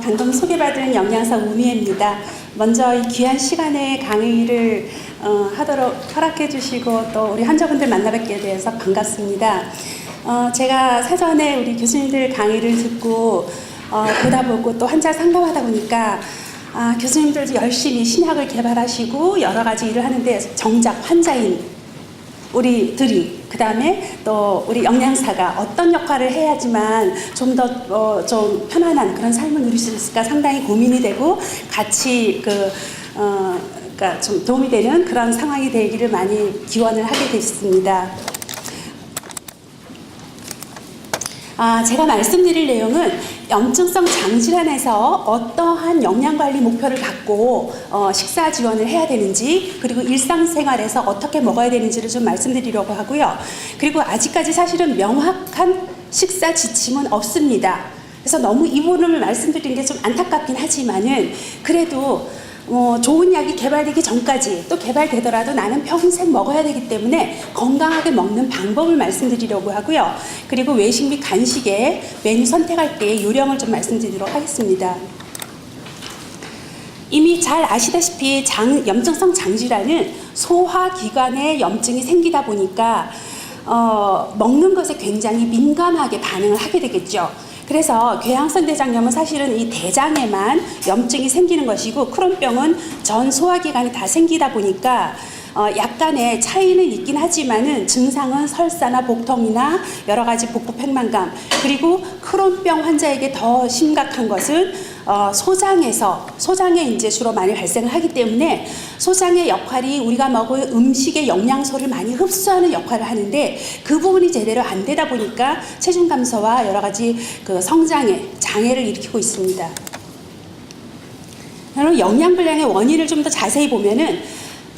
방금 소개받은 영양사 우미애입니다. 먼저 이 귀한 시간에 강의를 하도록 허락해 주시고 또 우리 환자분들 만나뵙게 돼서 반갑습니다. 제가 사전에 우리 교수님들 강의를 듣고 보다 보고 또 환자 상담하다 보니까 교수님들 열심히 신약을 개발하시고 여러 가지 일을 하는데 정작 환자인 우리들이 그 다음에 또 우리 영양사가 어떤 역할을 해야지만 좀 더 좀 편안한 그런 삶을 누릴 수 있을까 상당히 고민이 되고 같이 그러니까 좀 도움이 되는 그런 상황이 되기를 많이 기원을 하게 됐습니다. 제가 말씀드릴 내용은 염증성 장질환에서 어떠한 영양관리 목표를 갖고 식사 지원을 해야 되는지, 그리고 일상생활에서 어떻게 먹어야 되는지를 좀 말씀드리려고 하고요. 그리고 아직까지 사실은 명확한 식사 지침은 없습니다. 그래서 너무 이 부분을 말씀드리는 게 좀 안타깝긴 하지만은 그래도 좋은 약이 개발되기 전까지, 또 개발되더라도 나는 평생 먹어야 되기 때문에 건강하게 먹는 방법을 말씀드리려고 하고요. 그리고 외식 및 간식에 메뉴 선택할 때 요령을 좀 말씀드리도록 하겠습니다. 이미 잘 아시다시피 염증성 장질환은 소화기관에 염증이 생기다 보니까 먹는 것에 굉장히 민감하게 반응을 하게 되겠죠. 그래서 궤양성 대장염은 사실은 이 대장에만 염증이 생기는 것이고, 크론병은 전 소화기관이 다 생기다 보니까 약간의 차이는 있긴 하지만은 증상은 설사나 복통이나 여러 가지 복부 팽만감, 그리고 크론병 환자에게 더 심각한 것은 소장에 이제 주로 많이 발생을 하기 때문에 소장의 역할이 우리가 먹을 음식의 영양소를 많이 흡수하는 역할을 하는데, 그 부분이 제대로 안 되다 보니까 체중 감소와 여러 가지 그 성장에 장애를 일으키고 있습니다. 그리고 영양불량의 원인을 좀 더 자세히 보면은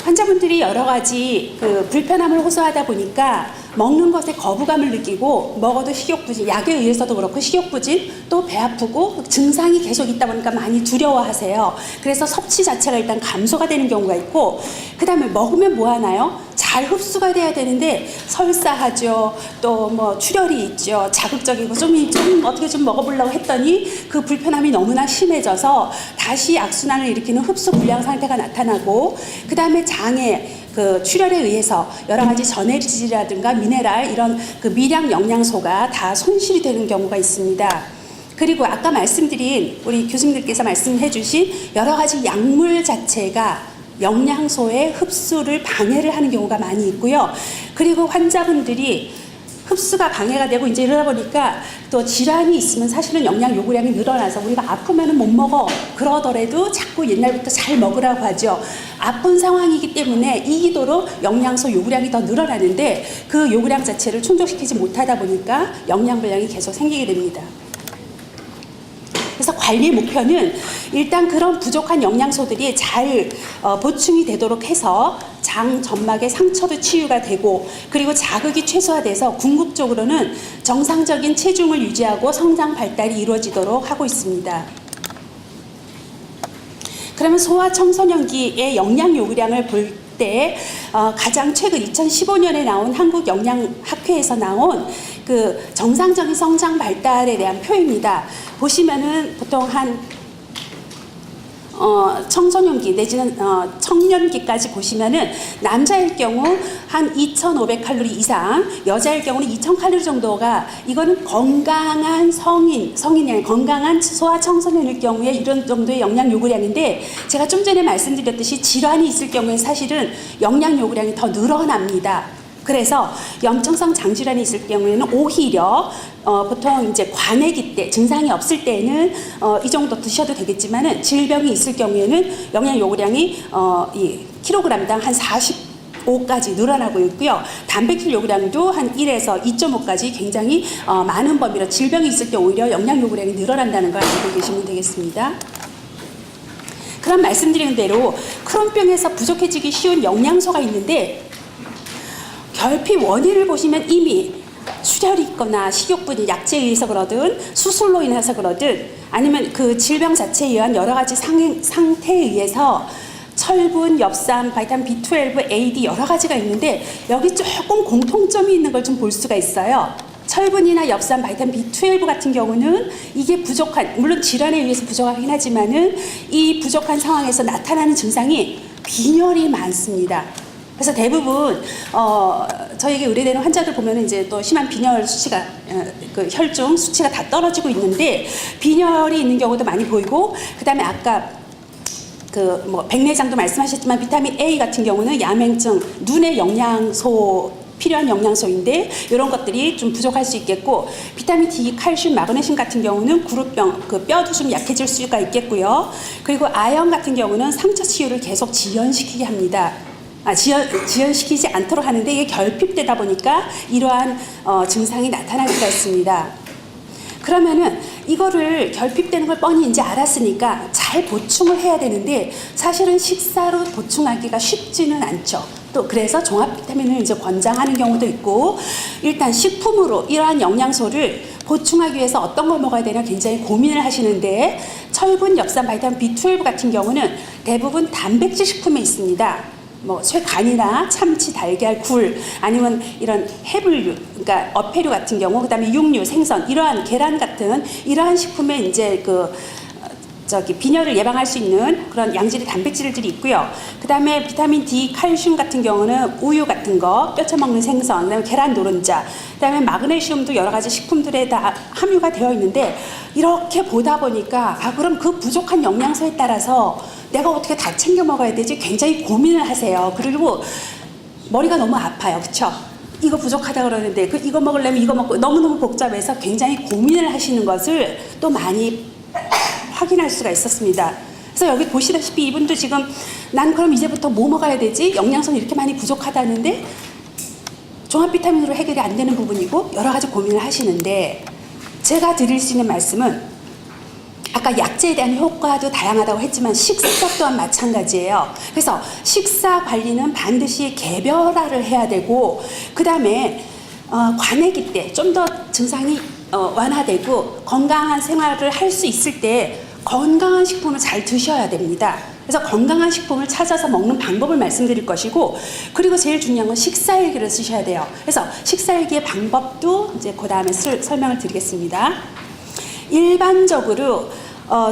환자분들이 여러 가지 불편함을 호소하다 보니까 먹는 것에 거부감을 느끼고, 먹어도 식욕부진, 약에 의해서도 그렇고 식욕부진, 또 배 아프고 증상이 계속 있다 보니까 많이 두려워하세요. 그래서 섭취 자체가 일단 감소가 되는 경우가 있고, 그 다음에 먹으면 뭐 하나요? 잘 흡수가 돼야 되는데 설사하죠. 또 출혈이 있죠. 자극적이고 좀 어떻게 좀 먹어보려고 했더니 그 불편함이 너무나 심해져서 다시 악순환을 일으키는 흡수 불량 상태가 나타나고, 그 다음에 장에 출혈에 의해서 여러 가지 전해질이라든가 미네랄, 이런 미량 영양소가 다 손실이 되는 경우가 있습니다. 그리고 아까 말씀드린 우리 교수님들께서 말씀해 주신 여러 가지 약물 자체가 영양소의 흡수를 방해를 하는 경우가 많이 있고요. 그리고 환자분들이 흡수가 방해가 되고 이제 이러다 보니까 또 질환이 있으면 사실은 영양 요구량이 늘어나서 우리가 아프면은 못 먹어 그러더라도 자꾸 옛날부터 잘 먹으라고 하죠. 아픈 상황이기 때문에 이기도로 영양소 요구량이 더 늘어나는데 그 요구량 자체를 충족시키지 못하다 보니까 영양불량이 계속 생기게 됩니다. 그래서 관리 목표는 일단 그런 부족한 영양소들이 잘 보충이 되도록 해서 장 점막의 상처도 치유가 되고, 그리고 자극이 최소화돼서 궁극적으로는 정상적인 체중을 유지하고 성장 발달이 이루어지도록 하고 있습니다. 그러면 소아 청소년기의 영양 요구량을 볼 때 가장 최근 2015년에 나온 한국영양학회에서 나온 정상적인 성장 발달에 대한 표입니다. 보시면은 보통 한 청소년기 내지는 청년기까지 보시면은 남자일 경우 한 2,500칼로리 이상, 여자일 경우는 2,000칼로리 정도가, 이거는 건강한 성인이 아니라 건강한 소아 청소년일 경우에 이런 정도의 영양 요구량인데, 제가 좀 전에 말씀드렸듯이 질환이 있을 경우에 사실은 영양 요구량이 더 늘어납니다. 그래서 염증성 장질환이 있을 경우에는 오히려 보통 이제 관해기 때 증상이 없을 때는 이 정도 드셔도 되겠지만은 질병이 있을 경우에는 영양 요구량이 이 킬로그램당 한 45까지 늘어나고 있고요. 단백질 요구량도 한 1에서 2.5까지 굉장히 많은 범위로 질병이 있을 때 오히려 영양 요구량이 늘어난다는 걸 알고 계시면 되겠습니다. 그럼 말씀드린 대로 크론병에서 부족해지기 쉬운 영양소가 있는데, 결핍 원인을 보시면 이미 출혈이 있거나 식욕부진, 약제에 의해서 그러든 수술로 인해서 그러든 아니면 그 질병 자체에 의한 여러 가지 상태에 의해서 철분, 엽산, 바이타민 B12, A, D 여러 가지가 있는데 여기 조금 공통점이 있는 걸 좀 볼 수가 있어요. 철분이나 엽산, 바이타민 B12 같은 경우는 이게 부족한, 물론 질환에 의해서 부족하긴 하지만은 이 부족한 상황에서 나타나는 증상이 빈혈이 많습니다. 그래서 대부분 저에게 의뢰되는 환자들 보면은 이제 또 심한 빈혈 수치가 그 혈중 수치가 다 떨어지고 있는데 빈혈이 있는 경우도 많이 보이고, 그다음에 아까 그 뭐 백내장도 말씀하셨지만 비타민 A 같은 경우는 야맹증, 눈의 영양소 필요한 영양소인데 이런 것들이 좀 부족할 수 있겠고, 비타민 D, 칼슘, 마그네슘 같은 경우는 구루병, 그 뼈도 좀 약해질 수가 있겠고요. 그리고 아연 같은 경우는 상처 치유를 계속 지연시키게 합니다. 지연시키지 않도록 하는데 이게 결핍되다 보니까 이러한 증상이 나타날 수가 있습니다. 그러면은 이거를 결핍되는 걸 뻔히 이제 알았으니까 잘 보충을 해야 되는데 사실은 식사로 보충하기가 쉽지는 않죠. 또 그래서 종합 비타민을 이제 권장하는 경우도 있고, 일단 식품으로 이러한 영양소를 보충하기 위해서 어떤 걸 먹어야 되나 굉장히 고민을 하시는데, 철분, 엽산, 바이타민 B12 같은 경우는 대부분 단백질 식품에 있습니다. 뭐 쇠간이나 참치, 달걀, 굴, 아니면 이런 해물류, 그러니까 어패류 같은 경우, 그다음에 육류, 생선, 이러한 계란 같은 이러한 식품에 이제 빈혈을 예방할 수 있는 그런 양질의 단백질들이 있고요. 그다음에 비타민 D, 칼슘 같은 경우는 우유 같은 거, 뼈째 먹는 생선, 그다음에 계란 노른자, 그다음에 마그네슘도 여러 가지 식품들에 다 함유가 되어 있는데, 이렇게 보다 보니까 그럼 그 부족한 영양소에 따라서 내가 어떻게 다 챙겨 먹어야 되지? 굉장히 고민을 하세요. 그리고 머리가 너무 아파요. 그쵸? 이거 부족하다 그러는데 이거 먹으려면 이거 먹고, 너무너무 복잡해서 굉장히 고민을 하시는 것을 또 많이 확인할 수가 있었습니다. 그래서 여기 보시다시피 이분도 지금 난 그럼 이제부터 뭐 먹어야 되지? 영양소는 이렇게 많이 부족하다는데 종합 비타민으로 해결이 안 되는 부분이고 여러 가지 고민을 하시는데, 제가 드릴 수 있는 말씀은 아까 약제에 대한 효과도 다양하다고 했지만 식사 또한 마찬가지예요. 그래서 식사 관리는 반드시 개별화를 해야 되고, 그 다음에 관해기 때 좀 더 증상이 완화되고 건강한 생활을 할 수 있을 때 건강한 식품을 잘 드셔야 됩니다. 그래서 건강한 식품을 찾아서 먹는 방법을 말씀드릴 것이고, 그리고 제일 중요한 건 식사일기를 쓰셔야 돼요. 그래서 식사일기의 방법도 이제 그 다음에 설명을 드리겠습니다. 일반적으로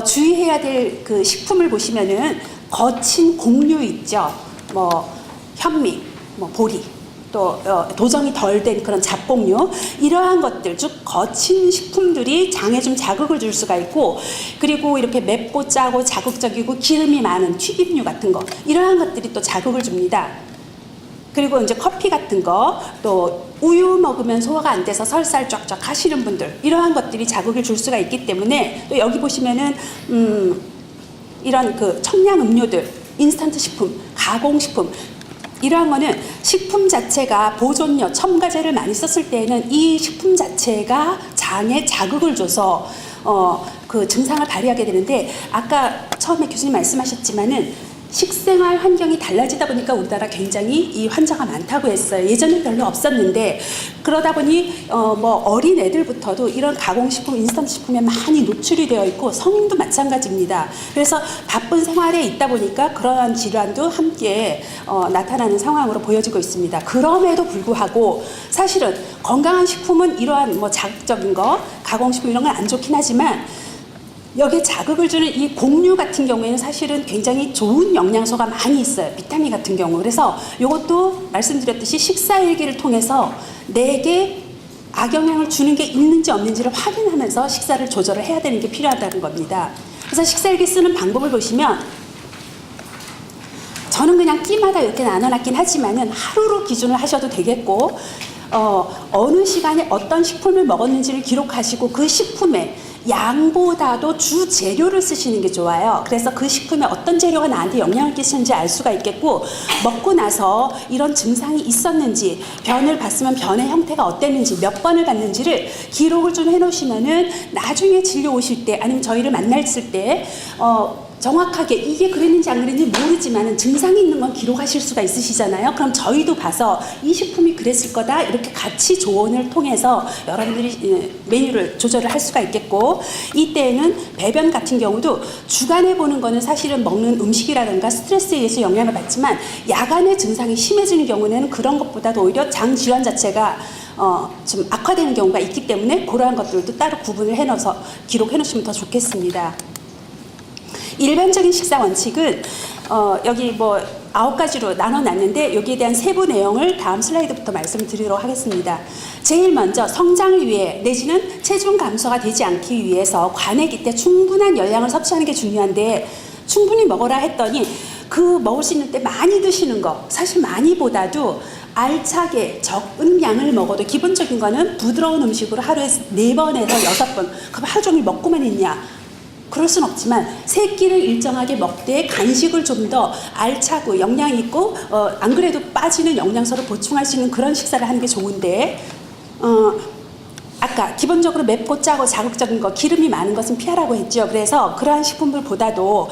주의해야 될 그 식품을 보시면은 거친 곡류 있죠. 뭐 현미, 뭐 보리, 또 도정이 덜 된 그런 잡곡류, 이러한 것들, 즉 거친 식품들이 장에 좀 자극을 줄 수가 있고, 그리고 이렇게 맵고 짜고 자극적이고 기름이 많은 튀김류 같은 거, 이러한 것들이 또 자극을 줍니다. 그리고 이제 커피 같은 거, 또 우유 먹으면 소화가 안 돼서 설살 쫙쫙 하시는 분들, 이러한 것들이 자극을 줄 수가 있기 때문에, 또 여기 보시면은 이런 그 청량 음료들, 인스턴트 식품, 가공식품, 이러한 거는 식품 자체가 보존료, 첨가제를 많이 썼을 때에는 이 식품 자체가 장에 자극을 줘서 그 증상을 발휘하게 되는데, 아까 처음에 교수님 말씀하셨지만은 식생활 환경이 달라지다 보니까 우리나라 굉장히 이 환자가 많다고 했어요. 예전엔 별로 없었는데, 그러다 보니 뭐 어린 애들부터도 이런 가공식품, 인스턴트 식품에 많이 노출이 되어 있고, 성인도 마찬가지입니다. 그래서 바쁜 생활에 있다 보니까 그러한 질환도 함께 나타나는 상황으로 보여지고 있습니다. 그럼에도 불구하고 사실은 건강한 식품은 이러한 뭐 자극적인 거, 가공식품 이런 건 안 좋긴 하지만, 여기에 자극을 주는 이 곡류 같은 경우에는 사실은 굉장히 좋은 영양소가 많이 있어요. 비타민 같은 경우. 그래서 이것도 말씀드렸듯이 식사일기를 통해서 내게 악영향을 주는 게 있는지 없는지를 확인하면서 식사를 조절을 해야 되는 게 필요하다는 겁니다. 그래서 식사일기 쓰는 방법을 보시면, 저는 그냥 끼마다 이렇게 나눠놨긴 하지만은 하루로 기준을 하셔도 되겠고, 어느 시간에 어떤 식품을 먹었는지를 기록하시고 그 식품에 양보다도 주 재료를 쓰시는 게 좋아요. 그래서 그 식품에 어떤 재료가 나한테 영향을 끼치는지 알 수가 있겠고, 먹고 나서 이런 증상이 있었는지, 변을 봤으면 변의 형태가 어땠는지, 몇 번을 봤는지를 기록을 좀 해놓으시면은 나중에 진료 오실 때, 아니면 저희를 만났을 때 정확하게 이게 그랬는지 안 그랬는지 모르지만 증상이 있는 건 기록하실 수가 있으시잖아요. 그럼 저희도 봐서 이 식품이 그랬을 거다, 이렇게 같이 조언을 통해서 여러분들이 메뉴를 조절을 할 수가 있겠고, 이때에는 배변 같은 경우도 주간에 보는 거는 사실은 먹는 음식이라든가 스트레스에 의해서 영향을 받지만, 야간에 증상이 심해지는 경우는 그런 것보다도 오히려 장 질환 자체가 좀 악화되는 경우가 있기 때문에 그러한 것들도 따로 구분을 해놓아서 기록해 놓으시면 더 좋겠습니다. 일반적인 식사 원칙은 여기 뭐 9가지로 나눠놨는데 여기에 대한 세부 내용을 다음 슬라이드부터 말씀드리도록 하겠습니다. 제일 먼저 성장을 위해 내지는 체중 감소가 되지 않기 위해서 관액이 때 충분한 열량을 섭취하는 게 중요한데 충분히 먹어라 했더니 그 먹을 수 있는 때 많이 드시는 거 사실 많이보다도 알차게 적은 양을 먹어도 기본적인 거는 부드러운 음식으로 하루에 4번에서 6번 그럼 하루 종일 먹고만 있냐 그럴 순 없지만 세 끼를 일정하게 먹되 간식을 좀 더 알차고 영양 있고 안 그래도 빠지는 영양소를 보충할 수 있는 그런 식사를 하는 게 좋은데 아까 기본적으로 맵고 짜고 자극적인 거 기름이 많은 것은 피하라고 했죠. 그래서 그러한 식품들보다도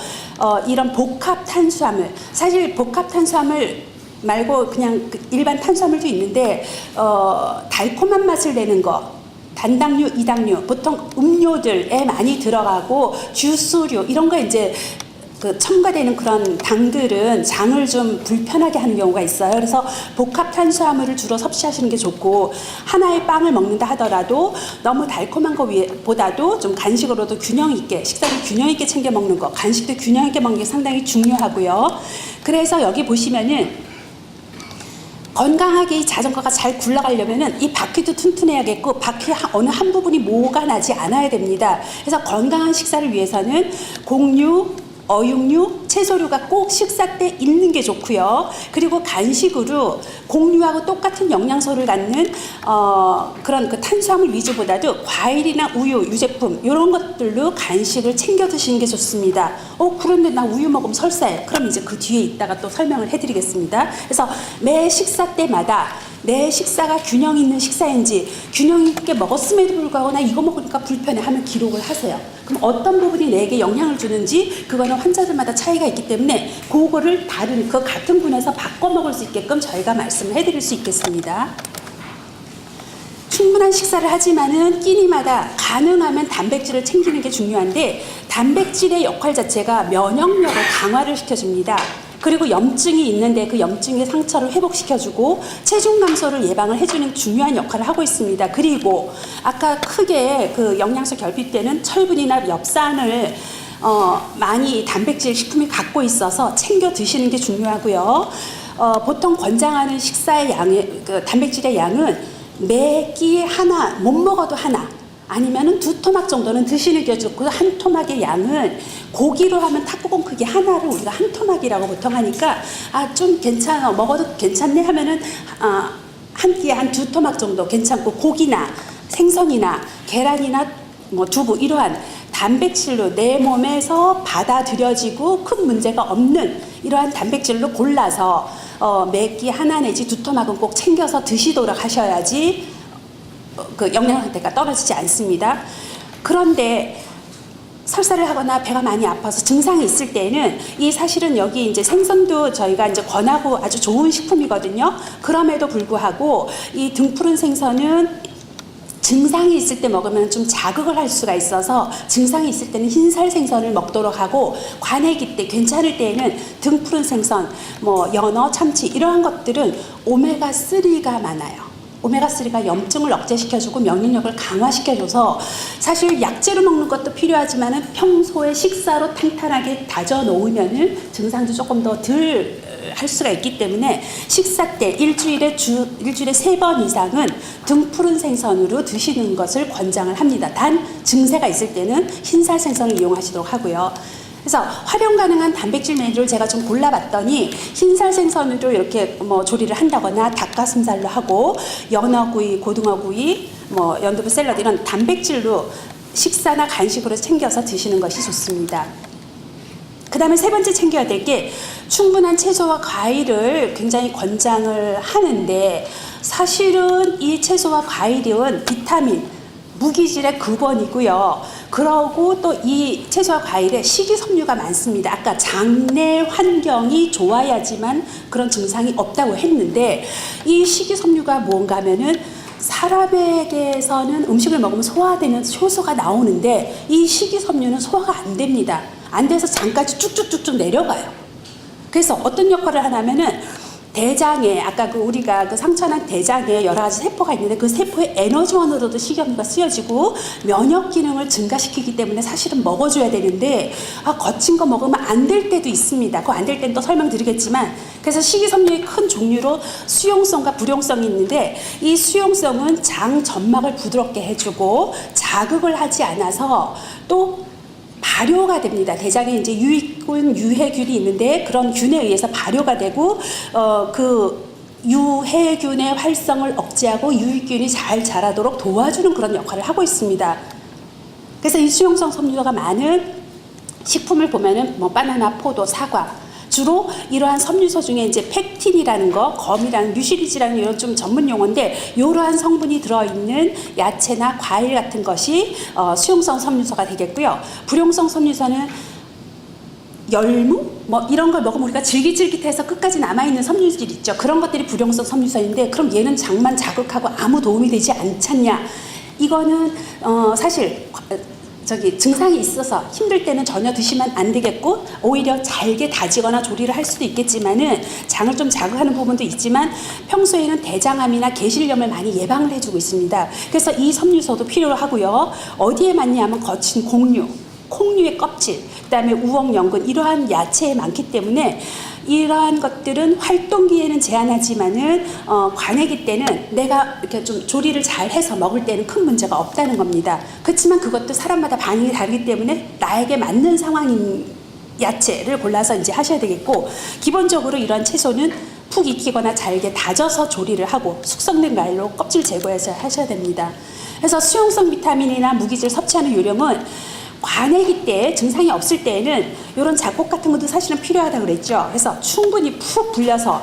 이런 복합 탄수화물 사실 복합 탄수화물 말고 그냥 일반 탄수화물도 있는데 달콤한 맛을 내는 거 단당류, 이당류, 보통 음료들에 많이 들어가고 주스류 이런 거 이제 첨가되는 그런 당들은 장을 좀 불편하게 하는 경우가 있어요. 그래서 복합 탄수화물을 주로 섭취하시는 게 좋고 하나의 빵을 먹는다 하더라도 너무 달콤한 거보다도 좀 간식으로도 균형 있게 식사를 균형 있게 챙겨 먹는 거 간식도 균형 있게 먹는 게 상당히 중요하고요. 그래서 여기 보시면은 건강하게 이 자전거가 잘 굴러가려면은 이 바퀴도 튼튼해야겠고 바퀴 어느 한 부분이 모가 나지 않아야 됩니다. 그래서 건강한 식사를 위해서는 곡류, 어육류, 채소류가 꼭 식사 때 있는 게 좋고요. 그리고 간식으로 곡류하고 똑같은 영양소를 갖는 그런 그 탄수화물 위주보다도 과일이나 우유, 유제품 이런 것들로 간식을 챙겨 드시는 게 좋습니다. 그런데 나 우유 먹으면 설사해. 그럼 이제 그 뒤에 있다가 또 설명을 해드리겠습니다. 그래서 매 식사 때마다 내 식사가 균형 있는 식사인지 균형 있게 먹었음에도 불구하고 나 이거 먹으니까 불편해 하면 기록을 하세요. 그럼 어떤 부분이 내게 영향을 주는지 그거는 환자들마다 차이가 있기 때문에 그거를 다른 그 같은 분에서 바꿔 먹을 수 있게끔 저희가 말씀을 해드릴 수 있겠습니다. 충분한 식사를 하지만은 끼니마다 가능하면 단백질을 챙기는 게 중요한데 단백질의 역할 자체가 면역력을 강화를 시켜줍니다. 그리고 염증이 있는데 그 염증의 상처를 회복시켜주고 체중 감소를 예방을 해주는 중요한 역할을 하고 있습니다. 그리고 아까 크게 그 영양소 결핍 때는 철분이나 엽산을 많이 단백질 식품이 갖고 있어서 챙겨 드시는 게 중요하고요. 보통 권장하는 식사의 양의 단백질의 양은 매 끼 하나 못 먹어도 하나 아니면은 2토막 정도는 드시는 게 좋고 한 토막의 양은 고기로 하면 탁구공 크기 하나를 우리가 한 토막이라고 보통 하니까 좀 괜찮아 먹어도 괜찮네 하면은 한 끼에 한 2토막 정도 괜찮고 고기나 생선이나 계란이나 뭐 두부 이러한 단백질로 내 몸에서 받아들여지고 큰 문제가 없는 이러한 단백질로 골라서 매 끼 하나 내지 2토막은 꼭 챙겨서 드시도록 하셔야지 그 영양 상태가 떨어지지 않습니다. 그런데 설사를 하거나 배가 많이 아파서 증상이 있을 때는 이 사실은 여기 이제 생선도 저희가 이제 권하고 아주 좋은 식품이거든요. 그럼에도 불구하고 이 등푸른 생선은 증상이 있을 때 먹으면 좀 자극을 할 수가 있어서 증상이 있을 때는 흰살 생선을 먹도록 하고 관액이 때 괜찮을 때에는 등푸른 생선, 뭐 연어, 참치 이러한 것들은 오메가3가 많아요. 오메가3가 염증을 억제시켜주고 면역력을 강화시켜줘서 사실 약재로 먹는 것도 필요하지만 평소에 식사로 탄탄하게 다져 놓으면 증상도 조금 더 덜 할 수가 있기 때문에 식사 때 일주일에 3번 이상은 등푸른 생선으로 드시는 것을 권장을 합니다. 단 증세가 있을 때는 흰살 생선을 이용하시도록 하고요. 그래서 활용 가능한 단백질 메뉴를 제가 좀 골라봤더니 흰살 생선으로 이렇게 뭐 조리를 한다거나 닭가슴살로 하고 연어구이, 고등어구이, 뭐 연두부 샐러드 이런 단백질로 식사나 간식으로 챙겨서 드시는 것이 좋습니다. 그 다음에 세 번째 챙겨야 될 게 충분한 채소와 과일을 굉장히 권장을 하는데 사실은 이 채소와 과일은 비타민, 무기질의 근원이고요. 그러고 또 이 채소와 과일에 식이섬유가 많습니다. 아까 장내 환경이 좋아야지만 그런 증상이 없다고 했는데 이 식이섬유가 뭔가 하면은 사람에게서는 음식을 먹으면 소화되는 효소가 나오는데 이 식이섬유는 소화가 안 됩니다. 안 돼서 장까지 쭉쭉쭉쭉 내려가요. 그래서 어떤 역할을 하냐면은 대장에 아까 우리가 상처난 대장에 여러 가지 세포가 있는데 그 세포의 에너지원으로도 식이섬유가 쓰여지고 면역 기능을 증가시키기 때문에 사실은 먹어줘야 되는데 거친 거 먹으면 안 될 때도 있습니다. 그거 안 될 때는 또 설명드리겠지만 그래서 식이섬유의 큰 종류로 수용성과 불용성이 있는데 이 수용성은 장 점막을 부드럽게 해주고 자극을 하지 않아서 또 발효가 됩니다. 대장에 이제 유익균, 유해균이 있는데 그런 균에 의해서 발효가 되고 그 유해균의 활성을 억제하고 유익균이 잘 자라도록 도와주는 그런 역할을 하고 있습니다. 그래서 이 수용성 섬유가 많은 식품을 보면은 뭐 바나나, 포도, 사과 주로 이러한 섬유소 중에 이제 펙틴이라는 거, 검이라는 뮤시리지라는 이런 좀 전문 용어인데 이러한 성분이 들어있는 야채나 과일 같은 것이 수용성 섬유소가 되겠고요. 불용성 섬유소는 열무 뭐 이런 걸 먹으면 우리가 질깃질깃해서 끝까지 남아있는 섬유질 있죠. 그런 것들이 불용성 섬유소인데 그럼 얘는 장만 자극하고 아무 도움이 되지 않잖냐. 이거는 사실 증상이 있어서 힘들 때는 전혀 드시면 안 되겠고 오히려 잘게 다지거나 조리를 할 수도 있겠지만은 장을 좀 자극하는 부분도 있지만 평소에는 대장암이나 계실염을 많이 예방을 해주고 있습니다. 그래서 이 섬유소도 필요하고요. 어디에 많냐면 거친 곡류, 콩류의 껍질, 그다음에 우엉, 연근 이러한 야채에 많기 때문에 이러한 것들은 활동기에는 제한하지만은 관해기 때는 내가 이렇게 좀 조리를 잘 해서 먹을 때는 큰 문제가 없다는 겁니다. 그렇지만 그것도 사람마다 반응이 다르기 때문에 나에게 맞는 상황인 야채를 골라서 이제 하셔야 되겠고 기본적으로 이러한 채소는 푹 익히거나 잘게 다져서 조리를 하고 숙성된 과일로 껍질 제거해서 하셔야 됩니다. 그래서 수용성 비타민이나 무기질 섭취하는 요령은 관해기 때 증상이 없을 때에는 이런 잡곡 같은 것도 사실은 필요하다고 그랬죠. 그래서 충분히 푹 불려서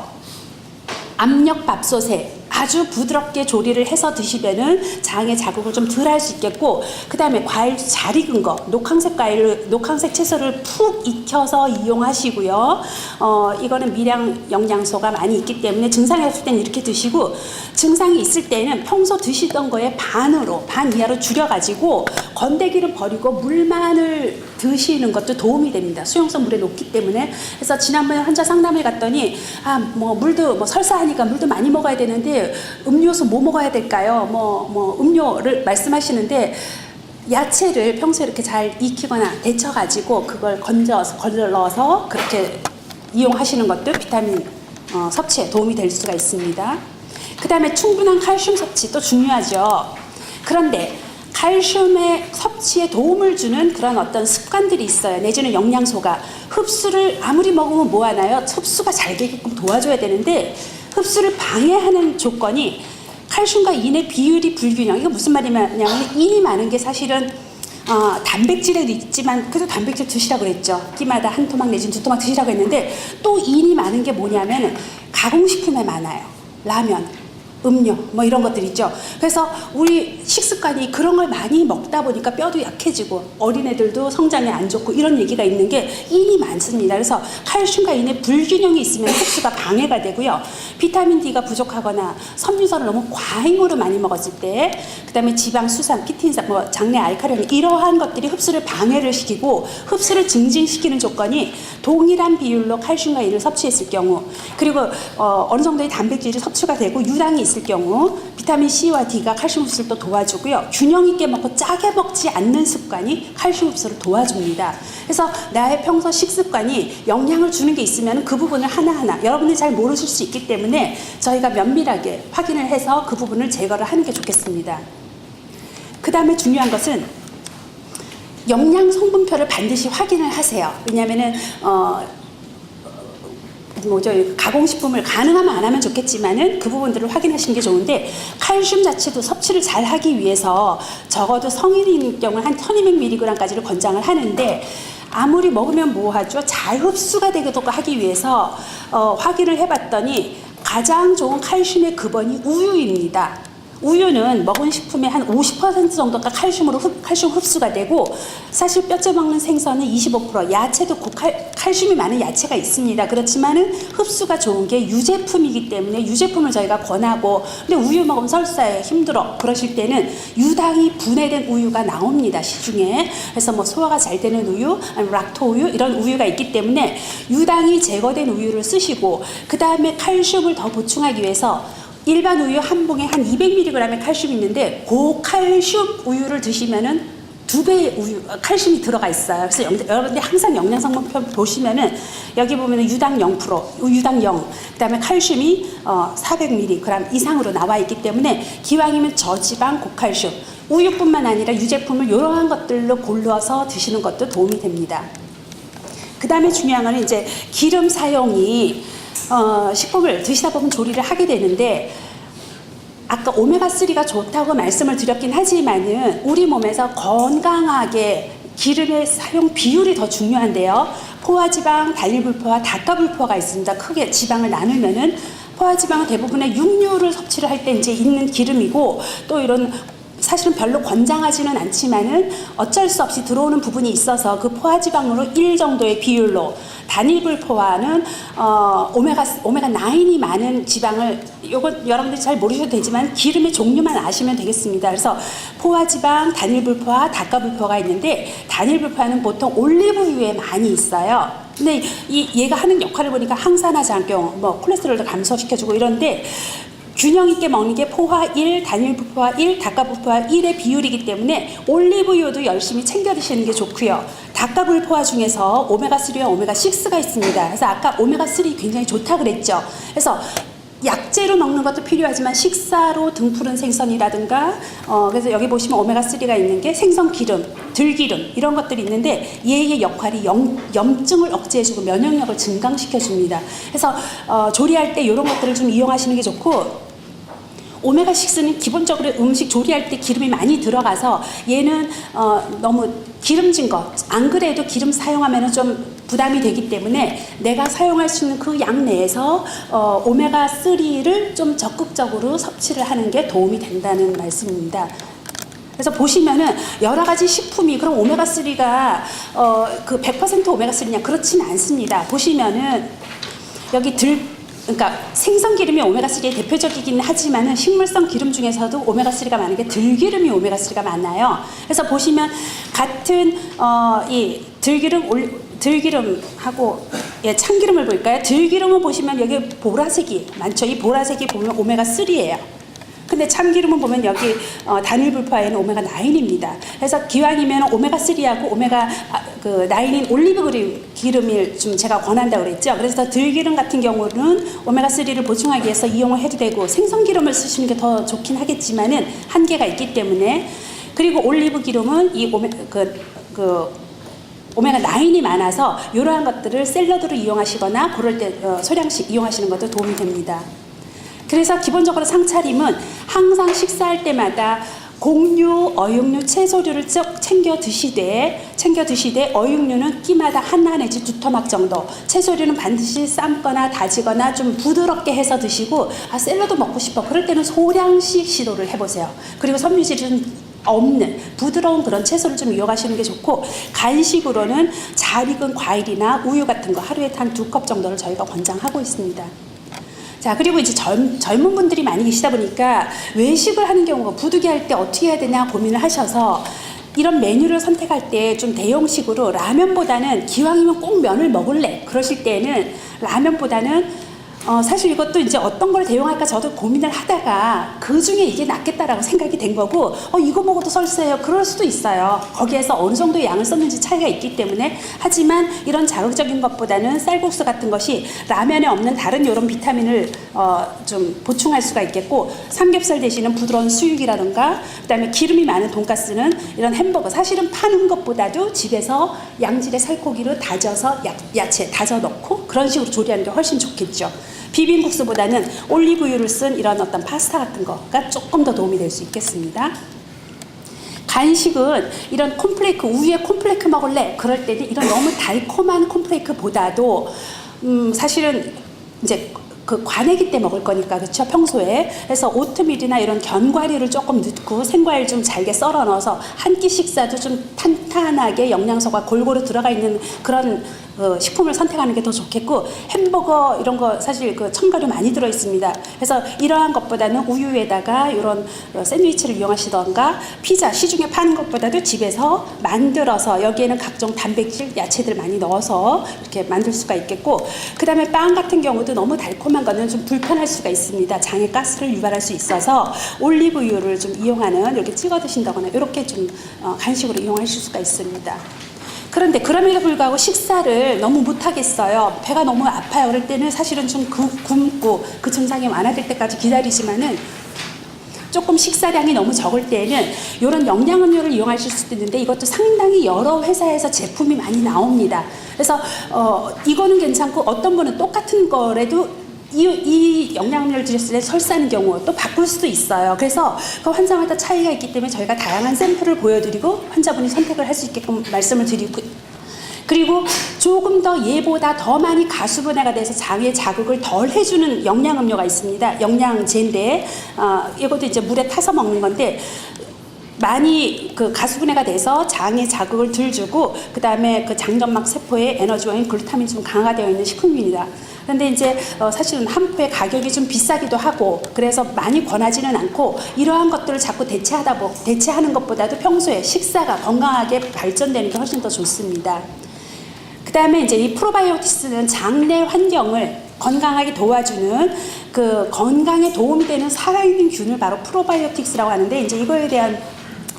압력밥솥에 아주 부드럽게 조리를 해서 드시면은 장의 자극을 좀 덜 할 수 있겠고 그 다음에 과일 잘 익은 거 녹황색 채소를 푹 익혀서 이용하시고요. 이거는 미량 영양소가 많이 있기 때문에 증상이 없을 때는 이렇게 드시고 증상이 있을 때는 평소 드시던 거에 반 이하로 줄여가지고 건더기를 버리고 물만을 드시는 것도 도움이 됩니다. 수용성 물에 녹기 때문에. 그래서 지난번에 환자 상담을 갔더니 물도 설사하니까 물도 많이 먹어야 되는데 음료수 뭐 먹어야 될까요? 음료를 말씀하시는데 야채를 평소에 이렇게 잘 익히거나 데쳐가지고 그걸 건져서 그렇게 이용하시는 것도 비타민 섭취에 도움이 될 수가 있습니다. 그 다음에 충분한 칼슘 섭취도 중요하죠. 그런데 칼슘의 섭취에 도움을 주는 그런 어떤 습관들이 있어요. 내지는 영양소가 흡수를 아무리 먹으면 뭐하나요? 흡수가 잘 되게끔 도와줘야 되는데 흡수를 방해하는 조건이 칼슘과 인의 비율이 불균형. 이거 무슨 말이냐면 인이 많은 게 사실은 단백질에도 있지만 그래도 단백질 드시라고 그랬죠. 끼마다 한 토막 내지는 두 토막 드시라고 했는데 또 인이 많은 게 뭐냐면 가공식품에 많아요. 라면, 음료 뭐 이런 것들 있죠. 그래서 우리 식습관이 그런 걸 많이 먹다 보니까 뼈도 약해지고 어린애들도 성장에 안 좋고 이런 얘기가 있는 게 인이 많습니다. 그래서 칼슘과 인의 불균형이 있으면 흡수가 방해가 되고요. 비타민 D가 부족하거나 섬유소를 너무 과잉으로 많이 먹었을 때 그다음에 지방, 수산, 키틴산, 장내 알칼리온 이러한 것들이 흡수를 방해를 시키고 흡수를 증진시키는 조건이 동일한 비율로 칼슘과 인을 섭취했을 경우 그리고 어느 정도의 단백질이 섭취가 되고 유당이 있을 경우 비타민 C와 D가 칼슘 흡수를 또 도와주고요. 균형 있게 먹고 짜게 먹지 않는 습관이 칼슘 흡수를 도와줍니다. 그래서 나의 평소 식습관이 영향을 주는 게 있으면 그 부분을 하나하나 여러분들이 잘 모르실 수 있기 때문에 저희가 면밀하게 확인을 해서 그 부분을 제거를 하는 게 좋겠습니다. 그 다음에 중요한 것은 영양 성분표를 반드시 확인을 하세요. 왜냐하면은 가공식품을 가능하면 안 하면 좋겠지만은 그 부분들을 확인하시는 게 좋은데 칼슘 자체도 섭취를 잘 하기 위해서 적어도 성인인 경우는 한 1200mg까지를 권장을 하는데 아무리 먹으면 뭐하죠? 잘 흡수가 되도록 하기 위해서 확인을 해봤더니 가장 좋은 칼슘의 급원이 우유입니다. 우유는 먹은 식품의 한 50% 정도가 칼슘 흡수가 되고, 사실 뼈째 먹는 생선은 25%, 야채도 칼슘이 많은 야채가 있습니다. 그렇지만은 흡수가 좋은 게 유제품이기 때문에 유제품을 저희가 권하고, 근데 우유 먹으면 설사해, 힘들어, 그러실 때는 유당이 분해된 우유가 나옵니다, 시중에. 그래서 뭐 소화가 잘 되는 우유, 아니면 락토 우유, 이런 우유가 있기 때문에 유당이 제거된 우유를 쓰시고, 그 다음에 칼슘을 더 보충하기 위해서 일반 우유 한 봉에 한 200mg의 칼슘이 있는데, 고칼슘 우유를 드시면은 2배의 우유, 칼슘이 들어가 있어요. 그래서 여러분들이 항상 영양성분표 보시면은 여기 보면은 유당 0%, 유당 0, 그 다음에 칼슘이 400mg 이상으로 나와 있기 때문에 기왕이면 저지방 고칼슘, 우유뿐만 아니라 유제품을 이러한 것들로 골라서 드시는 것도 도움이 됩니다. 그 다음에 중요한 거는 이제 기름 사용이 식품을 드시다 보면 조리를 하게 되는데, 아까 오메가3가 좋다고 말씀을 드렸긴 하지만은 우리 몸에서 건강하게 기름의 사용 비율이 더 중요한데요. 포화지방, 단일불포화, 다가불포화가 있습니다. 크게 지방을 나누면은 포화지방은 대부분의 육류를 섭취를 할 때 이제 있는 기름이고, 또 이런 사실은 별로 권장하지는 않지만은 어쩔 수 없이 들어오는 부분이 있어서 그 포화지방으로 1 정도의 비율로, 단일불포화는 오메가9이 많은 지방을, 요건 여러분들이 잘 모르셔도 되지만 기름의 종류만 아시면 되겠습니다. 그래서 포화지방, 단일불포화, 다가불포화가 있는데, 단일불포화는 보통 올리브유에 많이 있어요. 근데 얘가 하는 역할을 보니까 항산화작용, 뭐 콜레스테롤도 감소시켜주고 이런데, 균형 있게 먹는 게 포화 1, 단일불포화 1, 다가불포화 1의 비율이기 때문에 올리브유도 열심히 챙겨 드시는 게 좋고요. 다가불포화 중에서 오메가3와 오메가6가 있습니다. 그래서 아까 오메가3 굉장히 좋다 그랬죠. 그래서 약재로 먹는 것도 필요하지만 식사로 등푸른 생선이라든가, 그래서 여기 보시면 오메가3가 있는 게 생선 기름, 들기름, 이런 것들이 있는데, 얘의 역할이 염증을 억제해주고 면역력을 증강시켜줍니다. 그래서 조리할 때 이런 것들을 좀 이용하시는 게 좋고, 오메가6는 기본적으로 음식 조리할 때 기름이 많이 들어가서 얘는 너무 기름진 거, 안 그래도 기름 사용하면 좀 부담이 되기 때문에 내가 사용할 수 있는 그 양 내에서 오메가3를 좀 적극적으로 섭취를 하는 게 도움이 된다는 말씀입니다. 그래서 보시면은 여러 가지 식품이, 그럼 오메가3가 그 100% 오메가3냐? 그렇지는 않습니다. 보시면은 여기 그러니까 생선 기름이 오메가3의 대표적이긴 하지만은 식물성 기름 중에서도 오메가3가 많은 게 들기름이 오메가3가 많아요. 그래서 보시면 같은 이 들기름하고 참기름을 볼까요? 들기름을 보시면 여기 보라색이 많죠. 이 보라색이 보면 오메가3예요. 근데 참기름은 보면 여기 단일불포화에는 오메가9입니다. 그래서 기왕이면 오메가3하고 오메가9인 올리브 기름을 좀 제가 권한다고 그랬죠. 그래서 들기름 같은 경우는 오메가3를 보충하기 위해서 이용을 해도 되고, 생선 기름을 쓰시는 게 더 좋긴 하겠지만은 한계가 있기 때문에, 그리고 올리브 기름은 이 오메가9이 많아서 이러한 것들을 샐러드로 이용하시거나 그럴 때 소량씩 이용하시는 것도 도움이 됩니다. 그래서 기본적으로 상차림은 항상 식사할 때마다 곡류, 어육류, 채소류를 쭉 챙겨 드시되 어육류는 끼마다 하나 내지 2토막 정도, 채소류는 반드시 삶거나 다지거나 좀 부드럽게 해서 드시고, 샐러드 먹고 싶어, 그럴 때는 소량씩 시도를 해보세요. 그리고 섬유질은 없는 부드러운 그런 채소를 좀 이용하시는 게 좋고, 간식으로는 잘 익은 과일이나 우유 같은 거 하루에 한 2컵 정도를 저희가 권장하고 있습니다. 자, 그리고 이제 젊은 분들이 많이 계시다 보니까 외식을 하는 경우가, 부득이할 때 어떻게 해야 되냐 고민을 하셔서 이런 메뉴를 선택할 때 좀 대용식으로, 라면보다는 기왕이면 꼭 면을 먹을래 그러실 때는 라면보다는 사실 이것도 이제 어떤 걸 대용할까 저도 고민을 하다가 그 중에 이게 낫겠다라고 생각이 된 거고, 이거 먹어도 설사해요, 그럴 수도 있어요. 거기에서 어느 정도의 양을 썼는지 차이가 있기 때문에. 하지만 이런 자극적인 것보다는 쌀국수 같은 것이 라면에 없는 다른 이런 비타민을 좀 보충할 수가 있겠고, 삼겹살 대신은 부드러운 수육이라든가, 그다음에 기름이 많은 돈가스는 이런 햄버거, 사실은 파는 것보다도 집에서 양질의 살코기로 다져서 야채 다져 넣고 그런 식으로 조리하는 게 훨씬 좋겠죠. 비빔국수보다는 올리브유를 쓴 이런 어떤 파스타 같은 거가 조금 더 도움이 될 수 있겠습니다. 간식은 이런 콘플레이크, 우유에 콘플레이크 먹을래 그럴 때는 이런 너무 달콤한 콘플레이크보다도 사실은 이제 그 과내기 때 먹을 거니까, 그렇죠? 평소에. 그래서 오트밀이나 이런 견과류를 조금 넣고 생과일 좀 잘게 썰어 넣어서 한 끼 식사도 좀 탄탄하게 영양소가 골고루 들어가 있는 그런 식품을 선택하는 게 더 좋겠고, 햄버거 이런 거 사실 그 첨가류 많이 들어 있습니다. 그래서 이러한 것보다는 우유에다가 이런 샌드위치를 이용하시던가, 피자 시중에 파는 것보다도 집에서 만들어서 여기에는 각종 단백질, 야채들 많이 넣어서 이렇게 만들 수가 있겠고, 그 다음에 빵 같은 경우도 너무 달콤한 거는 좀 불편할 수가 있습니다. 장에 가스를 유발할 수 있어서 올리브유를 좀 이용하는, 이렇게 찍어 드신다거나 이렇게 좀 간식으로 이용하실 수가 있습니다. 그런데 그럼에도 불구하고 식사를 너무 못하겠어요. 배가 너무 아파요. 그럴 때는 사실은 좀 굶고 그 증상이 완화될 때까지 기다리지만은, 조금 식사량이 너무 적을 때는 이런 영양음료를 이용하실 수도 있는데, 이것도 상당히 여러 회사에서 제품이 많이 나옵니다. 그래서 이거는 괜찮고, 어떤 분은 똑같은 거라도 이 영양음료를 드셨을 때 설사하는 경우 또 바꿀 수도 있어요. 그래서 그 환자마다 차이가 있기 때문에 저희가 다양한 샘플을 보여드리고 환자분이 선택을 할 수 있게끔 말씀을 드리고, 그리고 조금 더 얘보다 더 많이 가수분해가 돼서 장에 자극을 덜 해주는 영양음료가 있습니다. 영양제인데 이것도 이제 물에 타서 먹는 건데, 많이 그 가수분해가 돼서 장에 자극을 덜 주고, 그 다음에 그 장점막 세포에 에너지원인 글루타민이 좀 강화가 되어 있는 식품입니다. 그런데 이제 사실은 한 포의 가격이 좀 비싸기도 하고, 그래서 많이 권하지는 않고, 이러한 것들을 자꾸 대체하는 것보다도 평소에 식사가 건강하게 발전되는 게 훨씬 더 좋습니다. 그 다음에 이제 이 프로바이오틱스는 장내 환경을 건강하게 도와주는, 그 건강에 도움이 되는 살아있는 균을 바로 프로바이오틱스라고 하는데, 이제 이거에 대한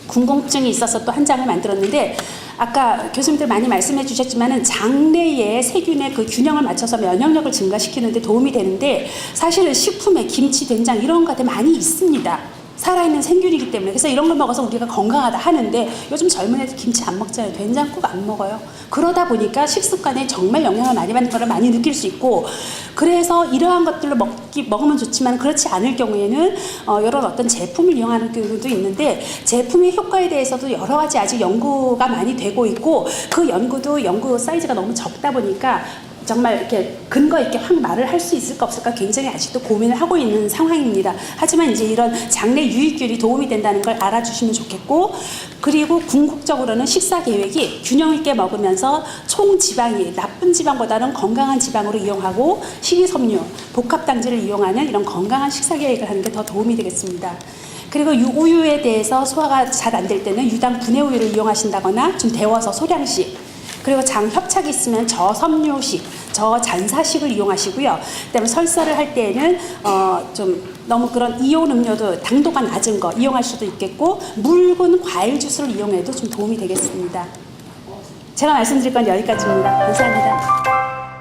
궁금증이 있어서 또 한 장을 만들었는데, 아까 교수님들 많이 말씀해 주셨지만은 장내의 세균의 그 균형을 맞춰서 면역력을 증가시키는 데 도움이 되는데, 사실은 식품에 김치, 된장 이런 것들 많이 있습니다. 살아있는 생균이기 때문에. 그래서 이런 걸 먹어서 우리가 건강하다 하는데, 요즘 젊은 애들 김치 안 먹잖아요. 된장국 안 먹어요. 그러다 보니까 식습관에 정말 영향을 많이 받는 걸 많이 느낄 수 있고, 그래서 이러한 것들로 먹으면 좋지만, 그렇지 않을 경우에는 이런 어떤 제품을 이용하는 경우도 있는데, 제품의 효과에 대해서도 여러 가지 아직 연구가 많이 되고 있고, 그 연구 사이즈가 너무 적다 보니까 정말 이렇게 근거 있게 확 말을 할 수 있을까 없을까 굉장히 아직도 고민을 하고 있는 상황입니다. 하지만 이제 이런 장내 유익균이 도움이 된다는 걸 알아주시면 좋겠고, 그리고 궁극적으로는 식사 계획이 균형 있게 먹으면서 총 지방이 나쁜 지방보다는 건강한 지방으로 이용하고, 식이섬유, 복합당질을 이용하는 이런 건강한 식사 계획을 하는 게 더 도움이 되겠습니다. 그리고 우유에 대해서 소화가 잘 안 될 때는 유당 분해 우유를 이용하신다거나 좀 데워서 소량씩, 그리고 장 협착이 있으면 저섬유식, 저잔사식을 이용하시고요. 그다음에 설사를 할 때에는 좀 너무 그런 이온 음료도 당도가 낮은 거 이용할 수도 있겠고, 묽은 과일 주스를 이용해도 좀 도움이 되겠습니다. 제가 말씀드릴 건 여기까지입니다. 감사합니다.